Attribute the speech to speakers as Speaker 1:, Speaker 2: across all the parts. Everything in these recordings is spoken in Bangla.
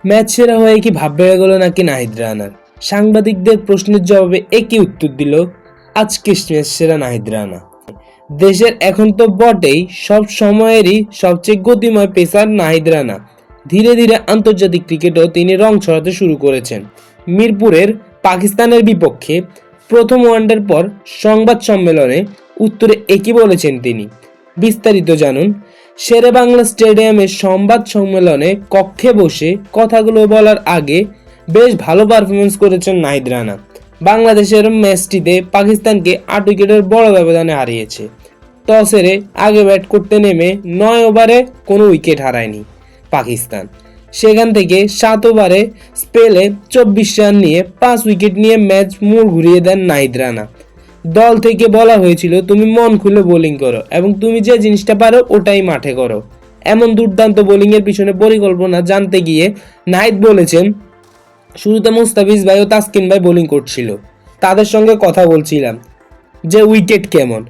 Speaker 1: ম্যাচ সেরা হয়ে কি ভাব বেড়ে গেল নাকি নাহিদ রানার? সাংবাদিকদের প্রশ্নের জবাবে একই উত্তর দিল আজকে ম্যাচ সেরা নাহিদ রানা। দেশের এখন তো বটেই, সব সময়েরই সবচেয়ে গতিময় পেসার নাহিদ রানা। ধীরে ধীরে আন্তর্জাতিক ক্রিকেটেও তিনি রং ছড়াতে শুরু করেছেন। মিরপুরের পাকিস্তানের বিপক্ষে প্রথম ওয়ানডের পর সংবাদ সম্মেলনে উত্তরে একই বলেছেন তিনি। বিস্তারিত জানুন শেরে বাংলা স্টেডিয়ামের সংবাদ সম্মেলনে কক্ষে বসে কথাগুলো বলার আগে বেশ ভালো পারফরমেন্স করেছেন নাহিদ রানা। বাংলাদেশের ম্যাচটিতে পাকিস্তানকে 8 উইকেটের বড় ব্যবধানে হারিয়েছে। টস হেরে আগে ব্যাট করতে নেমে 9 ওভারে কোনো উইকেট হারায়নি পাকিস্তান। সেখান থেকে 7 ওভারে স্পেলে 24 রান নিয়ে 5 উইকেট নিয়ে ম্যাচ মোড় ঘুরিয়ে দেন নাহিদ রানা। দল থেকে বলা হয়েছিল তুমি মন খুলে বোলিং করো এবং তুমি যে জিনিসটা পারো ওটাই মাঠে করো। এমন দুর্দান্ত বোলিংয়ের পিছনে পরিকল্পনা জানতে গিয়ে নাহিদ বলেছেন, শুরুতে মুস্তাফিজ ভাই ও তাসকিন ভাই বোলিং করছিল, তাদের সঙ্গে কথা বলছিলাম যে উইকেট কেমন।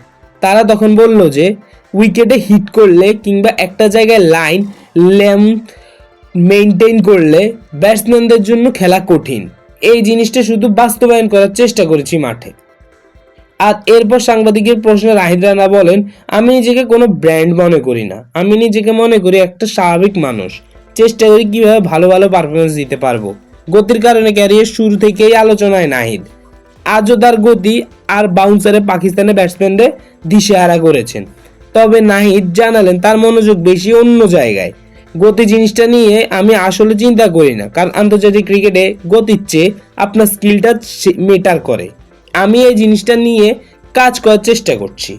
Speaker 1: তারা তখন বলল যে উইকেটে হিট করলে কিংবা একটা জায়গায় লাইন লেন্থ মেনটেন করলে ব্যাটসম্যানদের জন্য খেলা কঠিন। এই জিনিসটা শুধু বাস্তবায়ন করার চেষ্টা করেছি মাঠে। আর এরপর সাংবাদিকের প্রশ্নে নাহিদ রানা বলেন, আমি নিজেকে কোনো ব্র্যান্ড মনে করি না, আমি নিজেকে মনে করি একটা স্বাভাবিক মানুষ। চেষ্টা করি কিভাবে ভালো ভালো পারফরমেন্স দিতে পারবো। গতির কারণে ক্যারিয়ার শুরু থেকেই আলোচনায় নাহিদ। আজও তার গতি আর বাউন্সারে পাকিস্তানের ব্যাটসম্যানদের দিশেহারা করেছেন। তবে নাহিদ জানালেন তার মনোযোগ বেশি অন্য জায়গায়। গতি জিনিসটা নিয়ে আমি আসলে চিন্তা করি না, কারণ আন্তর্জাতিক ক্রিকেটে গতির চেয়ে আপনার স্কিলটা ম্যাটার করে। আমি এই জিনিসটা নিয়ে কাজ করার চেষ্টা করছি।